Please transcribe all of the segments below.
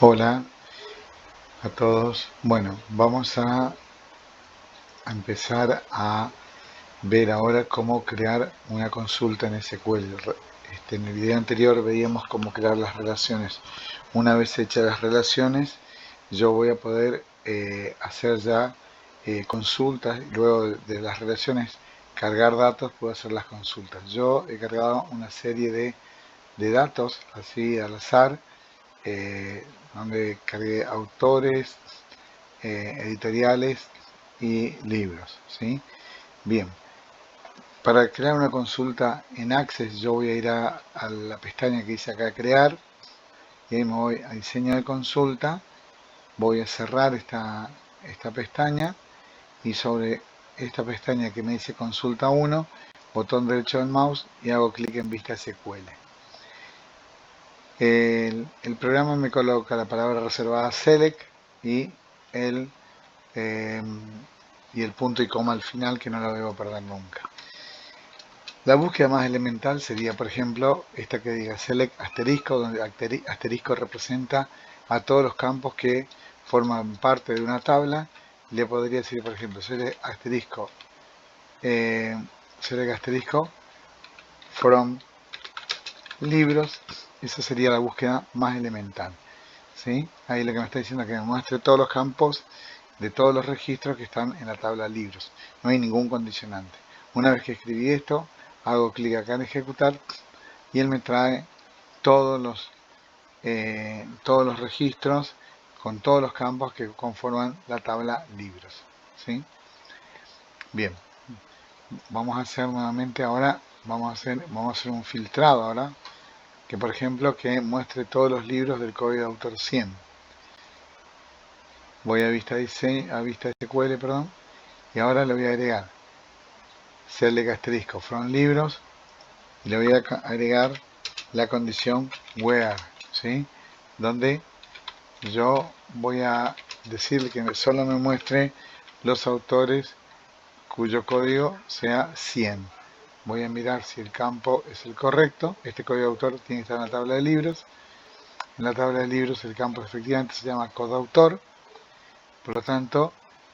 Hola a todos. Bueno, vamos a empezar a ver ahora cómo crear una consulta en SQL. En el video anterior veíamos cómo crear las relaciones. Una vez hechas las relaciones, yo voy a poder hacer ya consultas y luego de las relaciones cargar datos, puedo hacer las consultas. Yo he cargado una serie de datos así al azar, donde cargué autores, editoriales y libros, ¿sí? Bien, para crear una consulta en Access yo voy a ir a la pestaña que dice acá crear y ahí me voy a diseño de consulta, voy a cerrar esta pestaña y sobre esta pestaña que me dice consulta 1, botón derecho del mouse y hago clic en vista SQL. El programa me coloca la palabra reservada select y el eh, y el punto y coma al final, que no lo debo perder nunca. La búsqueda más elemental sería, por ejemplo, esta que diga select asterisco, donde asterisco representa a todos los campos que forman parte de una tabla. Le podría decir, por ejemplo, select asterisco from libros. Esa sería la búsqueda más elemental, ¿sí? Ahí lo que me está diciendo es que me muestre todos los campos de todos los registros que están en la tabla libros. No hay ningún condicionante. Una vez que escribí esto, hago clic acá en ejecutar y él me trae todos los registros con todos los campos que conforman la tabla libros, ¿sí? Bien, vamos a hacer nuevamente ahora, vamos a hacer un filtrado ahora, que por ejemplo que muestre todos los libros del código de autor 100. Voy a vista SQL, perdón, y ahora le voy a agregar select asterisco from libros y le voy a agregar la condición where, ¿sí? Donde yo voy a decirle que solo me muestre los autores cuyo código sea 100. Voy a mirar si el campo es el correcto. Este código de autor tiene que estar en la tabla de libros. En la tabla de libros el campo efectivamente se llama codeautor. Por lo tanto,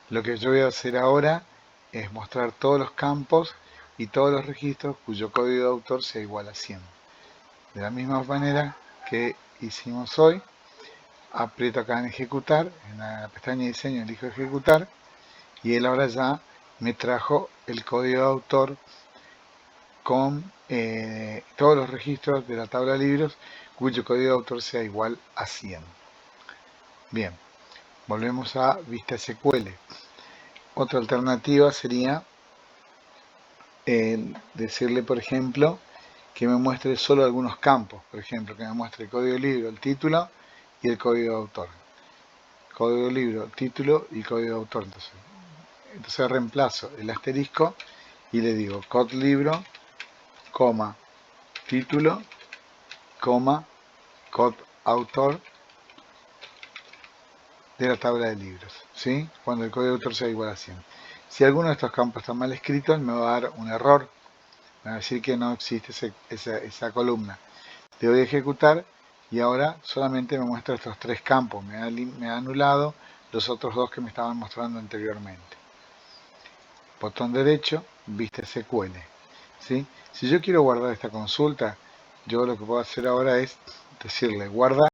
lo que yo voy a hacer ahora es mostrar todos los campos y todos los registros cuyo código de autor sea igual a 100. De la misma manera que hicimos hoy, aprieto acá en ejecutar, en la pestaña de diseño elijo ejecutar y él ahora ya me trajo el código de autor con todos los registros de la tabla de libros cuyo código de autor sea igual a 100. Bien, volvemos a vista SQL. Otra alternativa sería decirle, por ejemplo, que me muestre solo algunos campos. Por ejemplo, que me muestre el código de libro, el título y el código de autor. Código de libro, título y código de autor. Entonces reemplazo el asterisco y le digo code libro, coma, título, coma, code autor de la tabla de libros, ¿sí? Cuando el código de autor sea igual a 100. Si alguno de estos campos está mal escrito, me va a dar un error. Me va a decir que no existe esa columna. Le doy a ejecutar y ahora solamente me muestra estos tres campos. Me ha anulado los otros dos que me estaban mostrando anteriormente. Botón derecho, vista SQL, ¿sí? Si yo quiero guardar esta consulta, yo lo que puedo hacer ahora es decirle guardar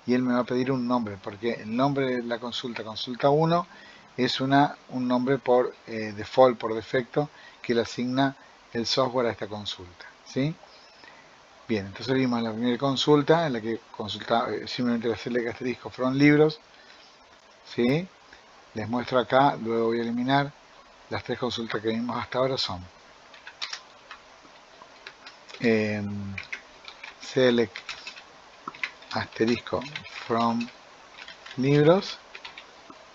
y él me va a pedir un nombre, porque el nombre de la consulta 1, es un nombre por default, por defecto, que le asigna el software a esta consulta, ¿sí? Bien, entonces vimos la primera consulta, en la que simplemente le hacerle asterisco from libros, ¿sí? Les muestro acá, luego voy a eliminar. Las tres consultas que vimos hasta ahora son select asterisco from libros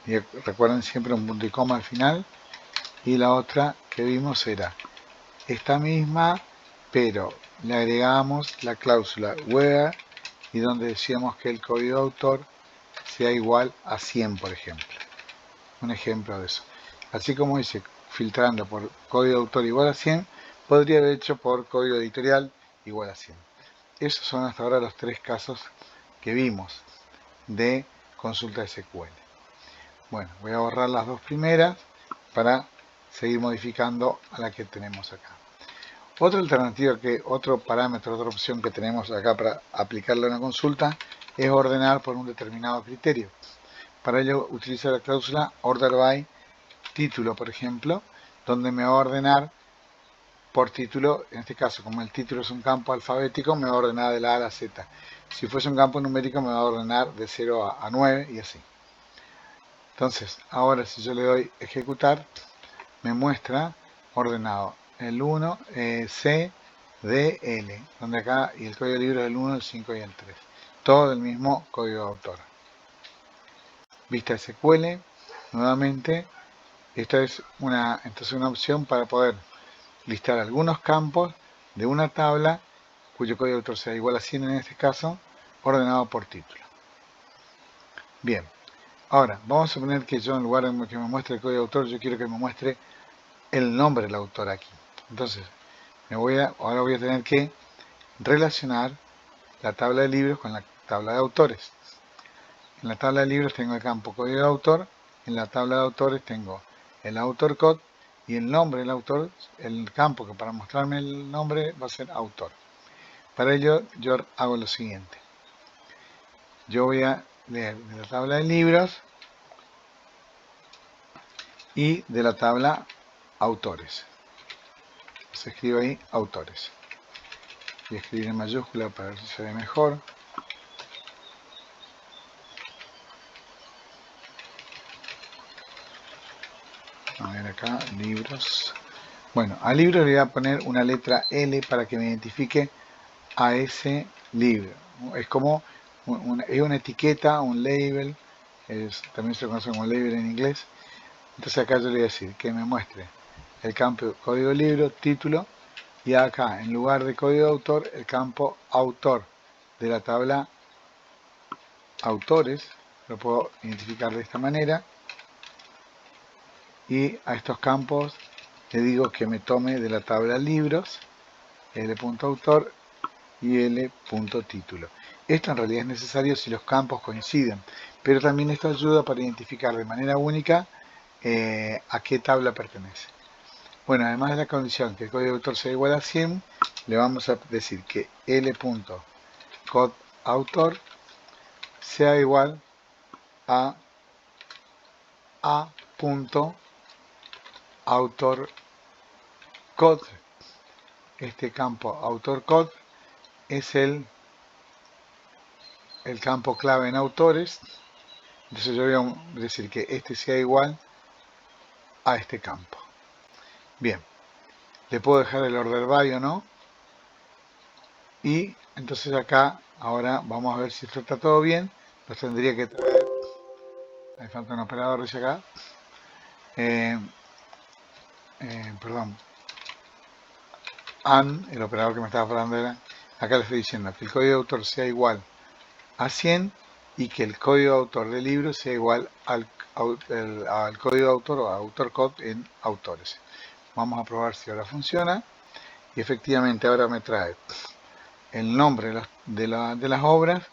y recuerden siempre un punto y coma al final, y la otra que vimos era esta misma, pero le agregamos la cláusula where y donde decíamos que el código de autor sea igual a 100, por ejemplo. Un ejemplo de eso. Así como dice filtrando por código de autor igual a 100, podría haber hecho por código editorial igual a 100. Esos son hasta ahora los tres casos que vimos. de consulta SQL. Bueno, voy a borrar las dos primeras para seguir modificando a la que tenemos acá. Otra alternativa, otro parámetro, otra opción que tenemos acá para aplicarle a una consulta es ordenar por un determinado criterio. Para ello utilizo la cláusula order by título, por ejemplo, donde me va a ordenar por título. En este caso, como el título es un campo alfabético, me va a ordenar de la A a la Z. Si fuese un campo numérico, me va a ordenar de 0 a 9 y así. Entonces, ahora si yo le doy ejecutar, me muestra ordenado el 1, C, D, L, donde acá y el código de libro es el 1, el 5 y el 3. Todo del mismo código de autor. Vista SQL, nuevamente, esta es una opción para poder listar algunos campos de una tabla cuyo código de autor sea igual a 100 en este caso, ordenado por título. Bien, ahora vamos a suponer que yo en lugar de que me muestre el código de autor, yo quiero que me muestre el nombre del autor aquí. Entonces, ahora voy a tener que relacionar la tabla de libros con la tabla de autores. En la tabla de libros tengo el campo código de autor, en la tabla de autores tengo el autor code y el nombre del autor, el campo que para mostrarme el nombre va a ser autor. Para ello yo hago lo siguiente. Yo voy a leer de la tabla de libros y de la tabla autores. Se escribe ahí autores. Voy a escribir en mayúscula para ver si se ve mejor. A ver acá, libros. Bueno, al libro le voy a poner una letra L para que me identifique a ese libro. Es como es una etiqueta, un label, también se conoce como label en inglés. Entonces acá yo le voy a decir que me muestre el campo código libro, título, y acá en lugar de código de autor, el campo autor de la tabla autores. Lo puedo identificar de esta manera. Y a estos campos le digo que me tome de la tabla libros, L.autor y L.título. Esto en realidad es necesario si los campos coinciden, pero también esto ayuda para identificar de manera única a qué tabla pertenece. Bueno, además de la condición que el código de autor sea igual a 100, le vamos a decir que L.codeAutor sea igual a A.autorCode. Este campo AutorCode es el campo clave en autores. Entonces yo voy a decir que este sea igual a este campo. Bien, le puedo dejar el order by o no. Y entonces acá, ahora vamos a ver si esto está todo bien. Nos tendría que traer, me falta un operador dice acá. Perdón. El operador que me estaba hablando era, acá le estoy diciendo que el código de autor sea igual a 100 y que el código de autor del libro sea igual al código de autor o autor code en autores. Vamos a probar si ahora funciona. Y efectivamente ahora me trae el nombre de las obras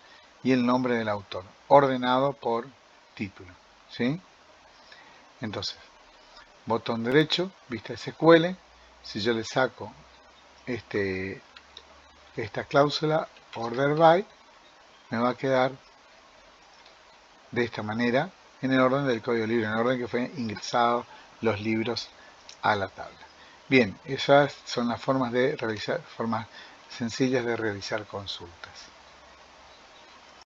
y el nombre del autor, ordenado por título. ¿Sí? Entonces, botón derecho, vista SQL. Si yo le saco esta cláusula, order by, me va a quedar de esta manera en el orden del código libro, en el orden que fue ingresado los libros a la tabla. Bien, esas son las formas sencillas de realizar consultas.